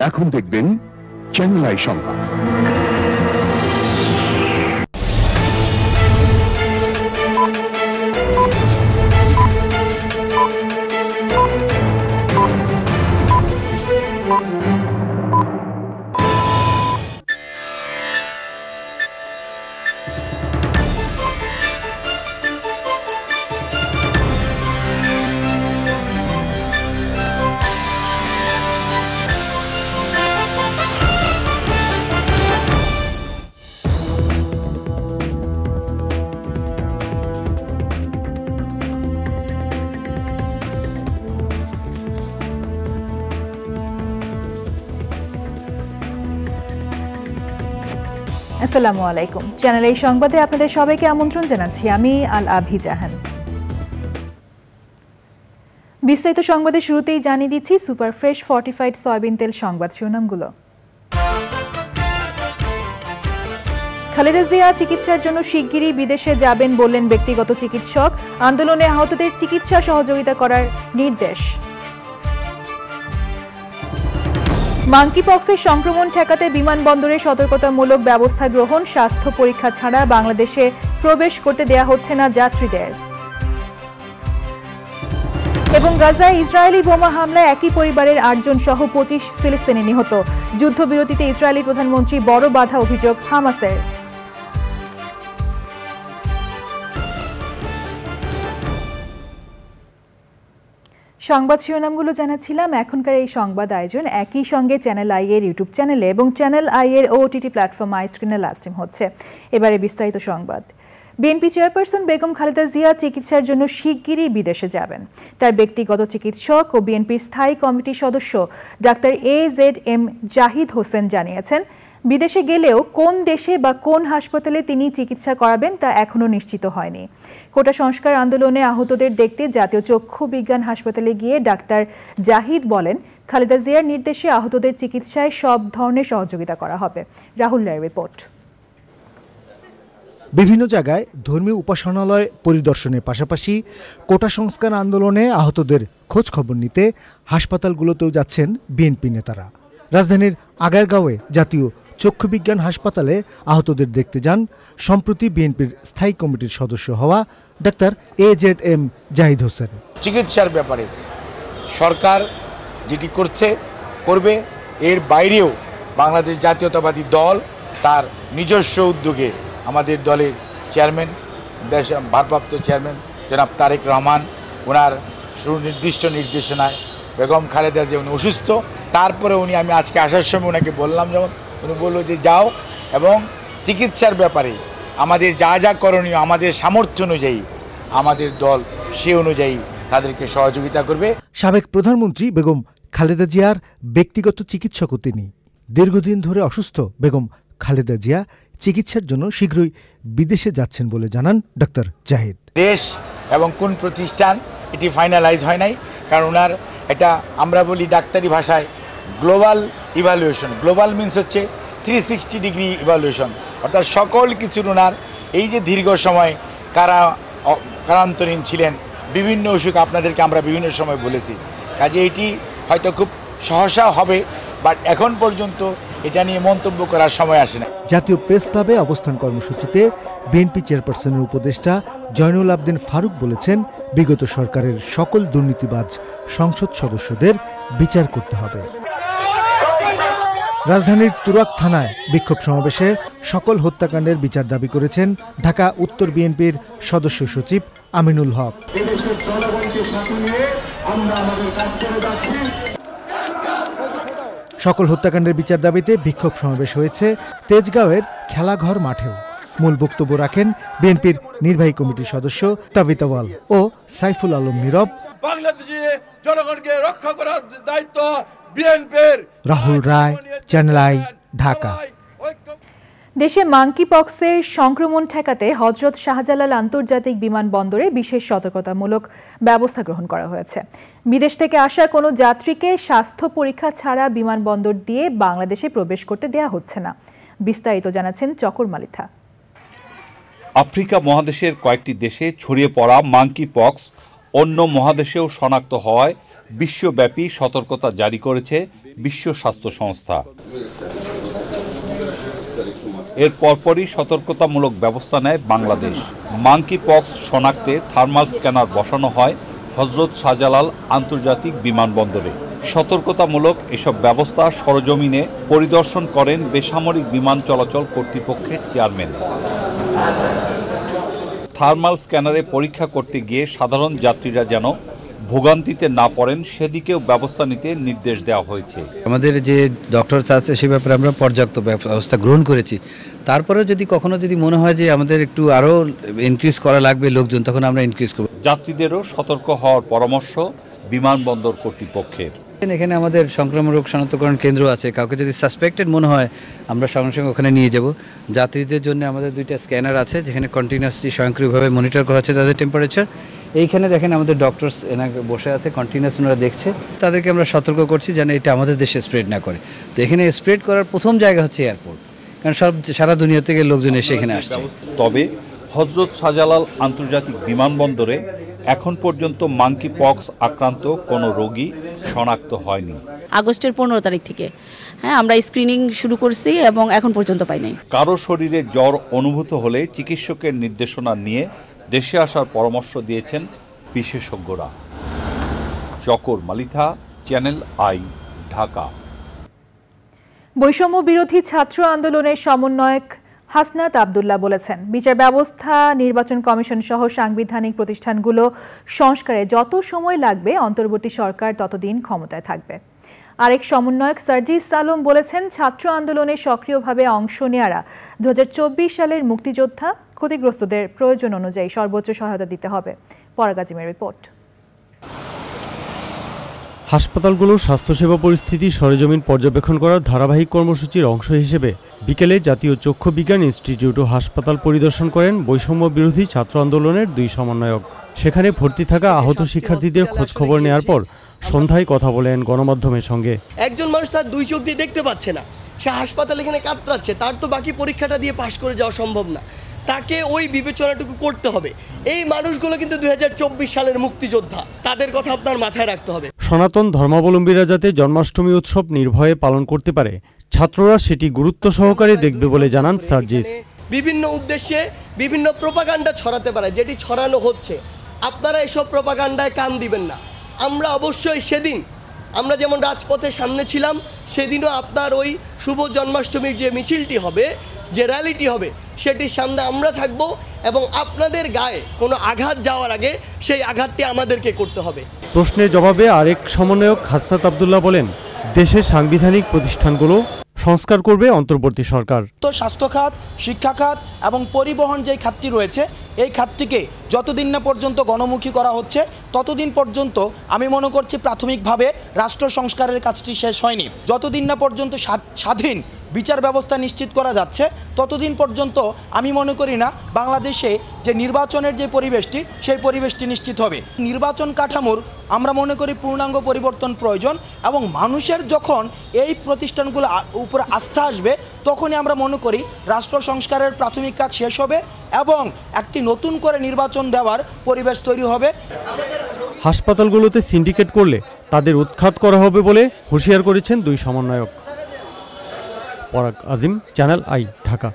এখন দেখবেন channel I সংবাদ। আসসালামু আলাইকুম। চ্যানেল এই সংবাদে আপনাদের সবাইকে আমন্ত্রণ জানাচ্ছি আমি আল আভি জাহান। বিস্তারিত সংবাদের শুরুতেই জানিয়ে দিচ্ছি সুপার ফ্রেশ ফর্টিফাইড সয়াবিন তেল সংবাদ শিরোনামগুলো। খালেদা জিয়া চিকিৎসার জন্য শিগগিরই বিদেশে যাবেন বললেন ব্যক্তিগত চিকিৎসক। আন্দোলনে আহতদের চিকিৎসা সহযোগিতা করার নির্দেশ। মাঙ্কিপক্সের সংক্রমণ ঠেকাতে বিমানবন্দরে সতর্কতামূলক ব্যবস্থা গ্রহণ, স্বাস্থ্য পরীক্ষা ছাড়া বাংলাদেশে প্রবেশ করতে দেয়া হচ্ছে না যাত্রীদের। এবং গাজায় ইসরায়েলি বোমা হামলায় একই পরিবারের ৮ জন সহ ২৫ ফিলিস্তিনি নিহত। যুদ্ধবিরতিতে ইসরায়েলি প্রধানমন্ত্রী বড় বাধা অভিযোগ হামাসের। সংবাদ শিরোনামগুলো জানাচ্ছিলাম। এখনকার এই সংবাদ আয়োজন একই সঙ্গে চ্যানেল আই এর ইউটিউব চ্যানেলে এবং চ্যানেল আই এর ওটিটি প্ল্যাটফর্ম আই স্ক্রিনে লাইভ স্ট্রিম হচ্ছে। এবারে বিস্তারিত সংবাদ। বিএনপি চেয়ারপারসন বেগম খালেদা জিয়া চিকিৎসার জন্য শিগগিরই বিদেশে যাবেন। তার ব্যক্তিগত চিকিৎসক ও বিএনপির স্থায়ী কমিটির সদস্য ডাক্তার AZM জাহিদ হোসেন জানিয়েছেন, বিদেশে গেলেও কোন দেশে বা কোন হাসপাতালে তিনি চিকিৎসা করাবেন তা এখনও নিশ্চিত হয়নি। কোটা সংস্কার আন্দোলনে আহতদের দেখতে জাতীয় চক্ষু বিজ্ঞান হাসপাতালে গিয়ে ডাক্তার জাহিদ বলেন, খালেদা জিয়ার নির্দেশে আহতদের চিকিৎসায় সব ধরনের সহযোগিতা করা হবে। রাহুল রায়ের রিপোর্ট। বিভিন্ন জায়গায় ধর্মীয় উপাসনালয় পরিদর্শনের পাশাপাশি কোটা সংস্কার আন্দোলনে আহতদের খোঁজ খবর নিতে হাসপাতালগুলোতেও যাচ্ছেন বিএনপি নেতারা। রাজধানীর আগারগাঁওয়ে জাতীয় চক্ষু বিজ্ঞান হাসপাতালে আহতদের দেখতে যান সম্প্রতি বিএনপির স্থায়ী কমিটির সদস্য হওয়া ডাক্তার AZM জাহিদ হোসেন। চিকিৎসার ব্যাপারে সরকার যেটি করবে, এর বাইরেও বাংলাদেশ জাতীয়তাবাদী দল তার নিজস্ব উদ্যোগে আমাদের দলের চেয়ারম্যান, দেশ ভারপ্রাপ্ত চেয়ারম্যান জনাব তারেক রহমান, ওনার সুনির্দিষ্ট নির্দেশনায় বেগম খালেদা জিয়া উনি অসুস্থ, তারপরে আমি আজকে আসার সময় ওনাকে বললাম, যখন উনি বললো যে যাও এবং চিকিৎসার ব্যাপারে আমাদের যা যা করণীয় আমাদের সামর্থ্য অনুযায়ী আমাদের দল সে অনুযায়ী তাদেরকে সহযোগিতা করবে। সাবেক প্রধানমন্ত্রী বেগম খালেদা জিয়ার ব্যক্তিগত চিকিৎসকও তিনি। দীর্ঘদিন ধরে অসুস্থ বেগম খালেদা জিয়া চিকিৎসার জন্য শীঘ্রই বিদেশে যাচ্ছেন বলে জানান ডাক্তার জাহিদ। দেশ এবং কোন প্রতিষ্ঠান এটি ফাইনালাইজ হয় নাই, কারণ ওনার এটা আমরা বলি ডাক্তারি ভাষায় গ্লোবাল ইভ্যালুয়েশন। গ্লোবাল মিনস হচ্ছে 360 ডিগ্রি ইভ্যালুয়েশন, অর্থাৎ সকল কিছুর ওনার এই যে দীর্ঘ সময় কারান্তরীণ ছিলেন, বিভিন্ন অসুখ আপনাদেরকে আমরা বিভিন্ন সময় বলেছি, কাজে এটি হয়তো খুব সহসা হবে, বাট এখন পর্যন্ত এটা নিয়ে মন্তব্য করার সময় আসে না। জাতীয় প্রেস ক্লাবে অবস্থান কর্মসূচিতে বিএনপি চেয়ারপারসনের উপদেষ্টা জয়নুল আবদিন ফারুক বলেছেন, বিগত সরকারের সকল দুর্নীতিবাজ সংসদ সদস্যদের বিচার করতে হবে। রাজধানীর তুরাগ থানায় বিক্ষোভ সমাবেশে সকল হত্যাকাণ্ডের বিচার দাবি করেছেন ঢাকা উত্তর বিএনপির সদস্য সচিব আমিনুল হক। সকল হত্যাকাণ্ডের বিচার দাবিতে বিক্ষোভ সমাবেশ হয়েছে তেজগাঁওয়ের খেলাঘর মাঠেও। মূল বক্তব্য রাখেন বিএনপির নির্বাহী কমিটির সদস্য তাবিতাওয়াল ও সাইফুল আলম নীরব। বাংলাদেশে জনগণকে রক্ষা করার দায়িত্ব বিএনপির। রাহুল রায়, চ্যানেল আই, ঢাকা। দেশে মাঙ্কিপক্সের সংক্রমণ ঠেকাতে হযরত শাহজালাল আন্তর্জাতিক বিমানবন্দরে বিশেষ সতর্কতামূলক ব্যবস্থা গ্রহণ করা হয়েছে। বিদেশ থেকে আসা কোনো যাত্রীকে স্বাস্থ্য পরীক্ষা ছাড়া বিমানবন্দর দিয়ে বাংলাদেশে প্রবেশ করতে দেয়া হচ্ছে না। বিস্তারিত জানাচ্ছেন চকর মালিথা। আফ্রিকা মহাদেশের কয়েকটি দেশে ছড়িয়ে পড়া মাঙ্কিপক্স অন্য মহাদেশেও শনাক্ত হওয়ায় বিশ্বব্যাপী সতর্কতা জারি করেছে বিশ্ব স্বাস্থ্য সংস্থা। এর পরপরই সতর্কতামূলক ব্যবস্থা নেয় বাংলাদেশ। মাঙ্কি পক্স শনাক্তে থার্মাল স্ক্যানার বসানো হয় হযরত শাহজালাল আন্তর্জাতিক বিমানবন্দরে। সতর্কতামূলক এসব ব্যবস্থা সরজমিনে পরিদর্শন করেন বেসামরিক বিমান চলাচল কর্তৃপক্ষের চেয়ারম্যান। থার্মাল স্ক্যানারে পরীক্ষা করতে গিয়ে সাধারণ যাত্রীরা যেন ভোগান্তিতে না পড়েন সেদিকেও ব্যবস্থা নিতে নির্দেশ দেওয়া হয়েছে। আমাদের যে ডক্টরস আছে সে ব্যাপারে আমরা পর্যাপ্ত ব্যবস্থা গ্রহণ করেছি। তারপরেও যদি কখনো মনে হয় যে আমাদের একটু আরও ইনক্রিজ করা লাগবে লোকজন, তখন আমরা ইনক্রিজ করব। যাত্রীদেরও সতর্ক হওয়ার পরামর্শ বিমানবন্দর কর্তৃপক্ষের। এখানে আমাদের সংক্রামক রোগ শনাক্তকরণ কেন্দ্র আছে, কাউকে যদি সাসপেক্টেড মনে হয় আমরা সঙ্গে সঙ্গে ওখানে নিয়ে যাব। যাত্রীদের জন্য আমাদের 2টা স্ক্যানার আছে যেখানে কন্টিনিউয়াসলি স্বয়ংক্রিয়ভাবে মনিটর করা হচ্ছে তাদের টেম্পারেচার। এইখানে দেখেন আমাদের ডক্টরস বসে আছে, কন্টিনিউয়াস ওনারা দেখছে। তাদেরকে আমরা সতর্ক করছি যেন এটা আমাদের দেশে স্প্রেড না করে। তো এখানে স্প্রেড করার প্রথম জায়গা হচ্ছে এয়ারপোর্ট, কারণ সারা দুনিয়া থেকে লোকজন এসে এখানে আসছে। তবে হযরত শাহজালাল আন্তর্জাতিক বিমানবন্দরে এখন পর্যন্ত মাঙ্কি পক্স আক্রান্ত কোনো রোগী শনাক্ত হয়নি। আগস্টের 15 তারিখ থেকে আমরা স্ক্রিনিং শুরু করছি এবং এখন পর্যন্ত পাই নাই। কারো শরীরে জ্বর অনুভূত হলে চিকিৎসকের নির্দেশনা নিয়ে দেশে আসার পরামর্শ দিয়েছেন বিশেষজ্ঞরা। চকর মালিথা, চ্যানেল আই, ঢাকা। বৈষম্য বিরোধী ছাত্র আন্দোলনের সমন্বয়ক হাসনাত আব্দুল্লাহ বলেছেন, বিচার ব্যবস্থা, নির্বাচন কমিশন সহ সাংবিধানিক প্রতিষ্ঠানগুলো সংস্কারে যত সময় লাগবে অন্তর্বর্তী সরকার ততদিন ক্ষমতায় থাকবে। আরেক সমন্বয়ক সার্জিস আলম বলেছেন, ছাত্র আন্দোলনে সক্রিয়ভাবে অংশ নেয়ারা 2024 সালের মুক্তিযোদ্ধা, ক্ষতিগ্রস্তদের প্রয়োজন অনুযায়ী সর্বোচ্চ সহায়তা দিতে হবে। পরাগাজিমের রিপোর্ট। হাসপাতালগুলোর স্বাস্থ্যসেবা পরিস্থিতি সরেজমিন পর্যবেক্ষণ করার ধারাবাহিক কর্মসূচির অংশ হিসেবে বিকেলে জাতীয় চক্ষু বিজ্ঞান ইনস্টিটিউট ও হাসপাতাল পরিদর্শন করেন বৈষম্য বিরোধী ছাত্র আন্দোলনের 2 সমন্বয়ক। সেখানে ভর্তি থাকা আহত শিক্ষার্থীদের খোঁজখবর নেওয়ার পর সন্ধ্যায় কথা বলেন গণমাধ্যমের সঙ্গে। একজন মানুষ তার 2 চোখ দিয়ে দেখতে পাচ্ছে না, সে হাসপাতালে এখানে কাতরাচ্ছে, তার তো বাকি পরীক্ষাটা দিয়ে পাশ করে যাওয়া সম্ভব না, তাকে ওই বিবেচনাটুকু করতে হবে। এই মানুষগুলো কিন্তু 2024 সালের মুক্তিযোদ্ধা, তাদের কথা আপনার মাথায় রাখতে হবে। সনাতন ধর্মাবলম্বীরা যাতে জন্মাষ্টমী উৎসব নির্ভয়ে পালন করতে পারে, ছাত্ররা সেটি গুরুত্ব সহকারে দেখবে বলে জানান সার্জিস। বিভিন্ন উদ্দেশ্যে বিভিন্ন প্রোপাগান্ডা ছড়াতে পারে, যেটি ছড়ানো হচ্ছে, আপনারা এসব প্রোপাগান্ডায় কান দিবেন না। আমরা অবশ্যই সেদিন আমরা যেমন রাজপথের সামনে ছিলাম, সেদিনও আপনার ওই শুভ জন্মাষ্টমীর যে মিছিলটি হবে, যে র্যালিটি হবে, সেটির সামনে আমরা থাকব এবং আপনাদের গায়ে কোনো আঘাত যাওয়ার আগে সেই আঘাতটি আমাদেরকে করতে হবে। প্রশ্নের জবাবে আরেক সমন্বয়ক হাসনাত আব্দুল্লাহ বলেন, দেশের সাংবিধানিক প্রতিষ্ঠানগুলো সংস্কার করবে অন্তর্বর্তী সরকার। তো স্বাস্থ্য খাত, শিক্ষা খাত এবং পরিবহন যে খাতটি রয়েছে, এই খাতটিকে যতদিন না পর্যন্ত গণমুখী করা হচ্ছে ততদিন পর্যন্ত আমি মনে করছি প্রাথমিকভাবে রাষ্ট্র সংস্কারের কাজটি শেষ হয়নি। যতদিন না পর্যন্ত স্বাধীন বিচার ব্যবস্থা নিশ্চিত করা যাচ্ছে ততদিন পর্যন্ত আমি মনে করি না বাংলাদেশে যে নির্বাচনের যে পরিবেশটি, সেই পরিবেশটি নিশ্চিত হবে। নির্বাচন কাঠামোর আমরা মনে করি পূর্ণাঙ্গ পরিবর্তন প্রয়োজন এবং মানুষের যখন এই প্রতিষ্ঠানগুলো উপরে আস্থা আসবে তখনই আমরা মনে করি রাষ্ট্র সংস্কারের প্রাথমিক কাজ শেষ হবে এবং একটি নতুন করে নির্বাচন দেওয়ার পরিবেশ তৈরি হবে। হাসপাতালগুলোতে সিন্ডিকেট করলে তাদের উৎখাত করা হবে বলে হুঁশিয়ার করেছেন 2 সমন্বয়ক। পরাগ আজিম, চ্যানেল আই, ঢাকা।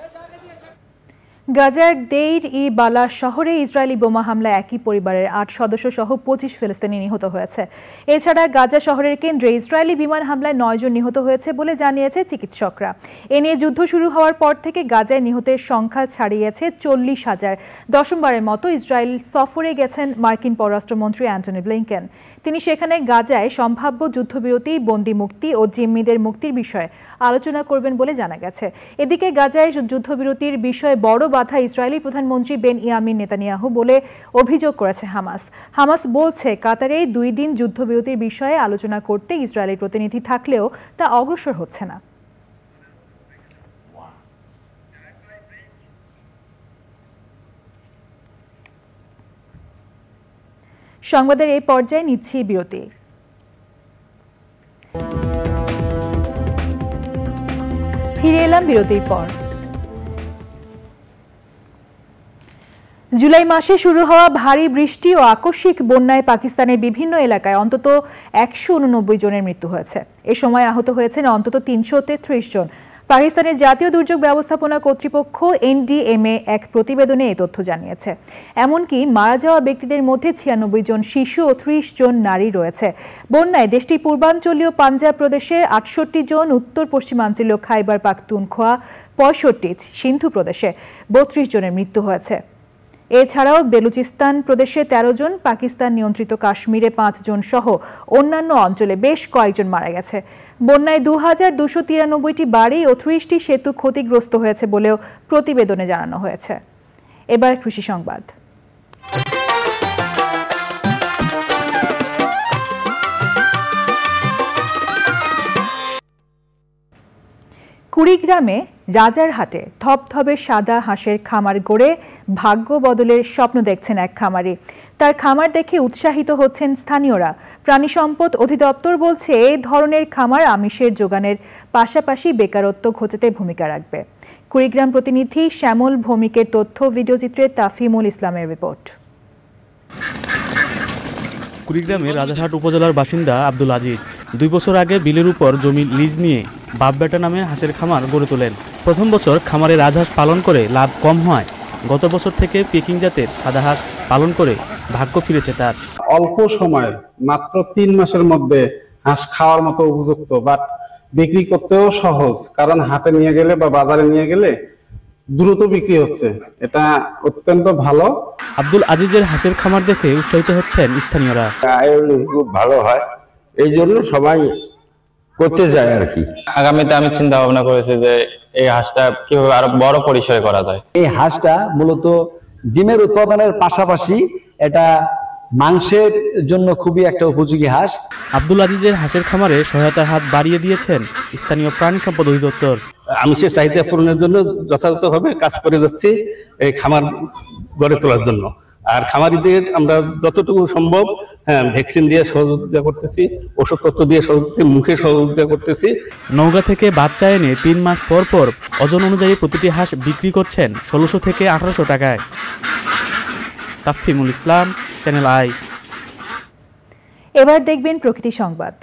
গাজার দেইর ই বালা শহরে ইসরায়েলি বোমা হামলায় একই পরিবারের 8 সদস্য সহ 25 ফিলিস্তিনি নিহত হয়েছে। এছাড়া গাজা শহরের কেন্দ্রে ইসরায়েলি বিমান হামলায় 9 জন নিহত হয়েছে বলে জানিয়েছে চিকিৎসকরা। এ নিয়ে যুদ্ধ শুরু হওয়ার পর থেকে গাজায় নিহতের সংখ্যা ছাড়িয়েছে 40,000। দশমবারের মতো ইসরায়েল সফরে গেছেন মার্কিন পররাষ্ট্রমন্ত্রী অ্যান্টনি ব্লিংকেন। তিনি সেখানে গাজায় সম্ভাব্য যুদ্ধবিরতি, বন্দী মুক্তি ও জিম্মিদের মুক্তির বিষয়ে আলোচনা করবেন বলে জানা গেছে। এদিকে গাজায় যুদ্ধবিরতির বিষয়ে বড় বাধা ইসরায়েলি প্রধানমন্ত্রী বেনইয়ামিন নেতানিয়াহু বলে অভিযোগ করেছে হামাস। হামাস বলছে, কাতারে 2 দিন যুদ্ধবিরতির বিষয়ে আলোচনা করতে ইসরায়েলের প্রতিনিধি থাকলেও তা অগ্রসর হচ্ছে না। সংবাদের এই পর্যায়ে নিচ্ছি বিরতি। ফিরে এলাম বিরতির পর। জুলাই মাসে শুরু হওয়া ভারী বৃষ্টি ও আকস্মিক বন্যায় পাকিস্তানের বিভিন্ন এলাকায় অন্তত 189 জনের মৃত্যু হয়েছে। এ সময় আহত হয়েছেন অন্তত 333 জন। পাকিস্তানের জাতীয় দুর্যোগ ব্যবস্থাপনা কর্তৃপক্ষ এনডিএমএ এক প্রতিবেদনে এই তথ্য জানিয়েছে। এমনকি মারা যাওয়া ব্যক্তিদের মধ্যে 96 জন শিশু ও 30 জন নারী রয়েছে। বন্যায় দেশটির পূর্বাঞ্চলীয় পাঞ্জাব প্রদেশে 68 জন, উত্তর পশ্চিমাঞ্চলীয় খাইবার পাখতুনখোয়া 65, সিন্ধু প্রদেশে 32 জনের মৃত্যু হয়েছে। এছাড়াও বেলুচিস্তান প্রদেশে 13 জন, পাকিস্তান নিয়ন্ত্রিত কাশ্মীরে 5 জন সহ অন্যান্য অঞ্চলে বেশ কয়েকজন মারা গেছে। বন্যায় 2293টি বাড়ি ও 30টি সেতু ক্ষতিগ্রস্ত হয়েছে বলেও প্রতিবেদনে জানানো হয়েছে। এবার কৃষি সংবাদ। কুড়িগ্রামে রাজারহাটে ধবধবে সাদা হাঁসের খামার গড়ে ভাগ্য বদলের স্বপ্ন দেখছেন এক খামারি। তার খামার দেখে উৎসাহিত হচ্ছেন স্থানীয়রা। প্রাণী সম্পদ অধিদপ্তর বলছে এই ধরনের খামার আমিষের যোগানের পাশাপাশি বেকারত্ব ঘোচাতে ভূমিকা রাখবে। কুড়িগ্রাম প্রতিনিধি শ্যামল ভৌমিকের তথ্য, ভিডিওচিত্রে তাফিমুল ইসলামের রিপোর্ট। কুড়িগ্রামের রাজারহাট উপজেলার বাসিন্দা আব্দুল আজিজ 2 বছর আগে বিলের উপর জমি লিজ নিয়ে বাপ বেটা নামে হাঁসের খামার গড়ে তোলেন। প্রথম বছর খামারে রাজহাঁস পালন করে লাভ কম হয়। গত বছর থেকে পেকিং জাতের সাদা হাঁস পালন করে ভাগ্য ফিরেছে তার। অল্প সময় মাত্র 3 মাসের মধ্যে হাঁস খাওয়ার মতো উপযুক্ত, বাট বিক্রি করতেও সহজ, কারণ হাটে নিয়ে গেলে বা বাজারে নিয়ে গেলে দ্রুত বিক্রি হচ্ছে। এটা অত্যন্ত ভালো। আব্দুল আজিজের হাঁসের খামার দেখে উৎসাহিত হচ্ছেন স্থানীয়রা। খুব ভালো হয়, এই জন্য সবাই করতে যায় আর কি। আগামীতে আমি চিন্তা ভাবনা করেছি যে এই হাঁসটা কিভাবে আরো বড় পরিসরে করা যায়। এই হাঁসটা মূলত ডিমের উৎপাদনের পাশাপাশি এটা মাংসের জন্য খুবই একটা উপযোগী হাঁস। আব্দুল আজিজের হাঁসের খামারে সহায়তার হাত বাড়িয়ে দিয়েছেন স্থানীয় প্রাণী সম্পদ অধিদপ্তর। আমিষের চাহিদা পূরণের জন্য যথাযথভাবে কাজ করে যাচ্ছি এই খামার গড়ে তোলার জন্য। আর খামারিদের আমরা যতটুকু সম্ভব ভ্যাকসিন দিয়ে সহযোগিতা করতেছি, ওষুধপত্র দিয়ে সহযোগিতা, মুখে সহযোগিতা করতেছি। নওগাঁ থেকে বাচ্চা এনে 3 মাস পর পর ওজন অনুযায়ী প্রতিটি হাঁস বিক্রি করছেন 1600 থেকে 1800 টাকায়। তাফিমুল ইসলাম, চ্যানেল আই। এবার দেখবেন প্রকৃতি সংবাদ।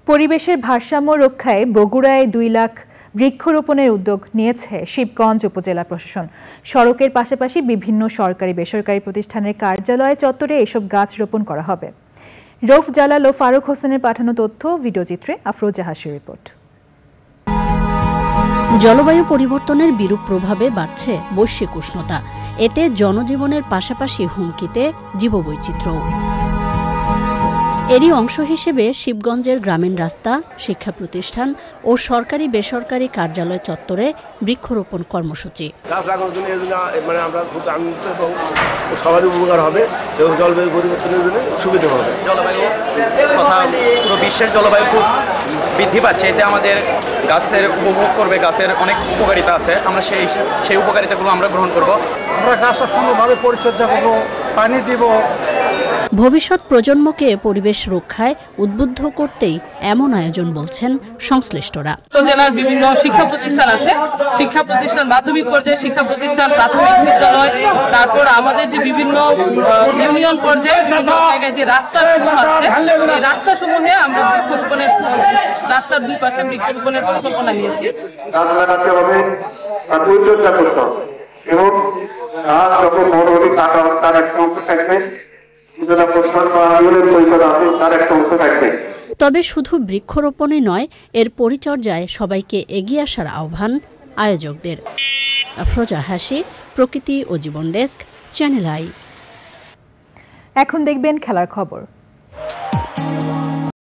পরিবেশের ভারসাম্য রক্ষায় বগুড়ায় 2 লাখ বৃক্ষরোপণের উদ্যোগ নিয়েছে শিবগঞ্জ উপজেলা প্রশাসন। সড়কের পাশাপাশি বিভিন্ন সরকারি বেসরকারি প্রতিষ্ঠানের কার্যালয় চত্বরে এসব গাছ রোপণ করা হবে। রৌফ জালাল ও ফারুক হোসেনের পাঠানো তথ্য, ভিডিওচিত্রে আফরোজা হাসির রিপোর্ট। জলবায়ু পরিবর্তনের বিরূপ প্রভাবে বাড়ছে বৈশ্বিক উষ্ণতা। এতে জনজীবনের পাশাপাশি হুমকিতে জীববৈচিত্র্য। এরই অংশ হিসেবে শিবগঞ্জের গ্রামীণ রাস্তা, শিক্ষা প্রতিষ্ঠান ও সরকারি বেসরকারি কার্যালয় চত্বরে বৃক্ষরোপণ কর্মসূচি। গাছ লাগানোর জন্য মানে আমরা খুব আনন্দিত এবং সবারই উপকার হবে এবং জলবায়ু পরিবর্তনের জন্য সুবিধা হবে। জলবায়ু তথা পুরো বিশ্বের জলবায়ু খুব বৃদ্ধি পাচ্ছে, এতে আমাদের গাছের উপভোগ করবে, গাছের অনেক উপকারিতা আছে, আমরা সেই উপকারিতাগুলো আমরা গ্রহণ করব। আমরা গাছটা সুন্দরভাবে পরিচর্যা করব, পানি দিব। ভবিষ্যৎ প্রজন্মকে পরিবেশ রক্ষায় উদ্বুদ্ধ করতেই এমন আয়োজন বলছেন সংশ্লিষ্টরা। জেলার বিভিন্ন শিক্ষা প্রতিষ্ঠান আছে, শিক্ষা প্রতিষ্ঠান মাধ্যমিক পর্যায়ে, শিক্ষা প্রতিষ্ঠান প্রাথমিক বিদ্যালয়, তারপর আমাদের যে বিভিন্ন ইউনিয়ন পর্যায়ে জায়গায় যে রাস্তাসমূহ আছে, এই রাস্তাসমূহে আমরা বৃক্ষরোপণের, রাস্তার 2 পাশে বৃক্ষরোপণের পরিকল্পনা নিয়েছি। গাছ লাগাতে হবে, তার পরিচর্যা করতে হবে এবং গাছ যখন বড় হবে তার একটা অংশ থাকবে, তবে শুধু বৃক্ষরোপণে নয়, এর পরিচর্যায় সবাইকে এগিয়ে আসার আহ্বান আয়োজকদের। আফরোজা হাসি, প্রকৃতি ও জীবন ডেস্ক, চ্যানেল আই। এখন দেখবেন খেলার খবর।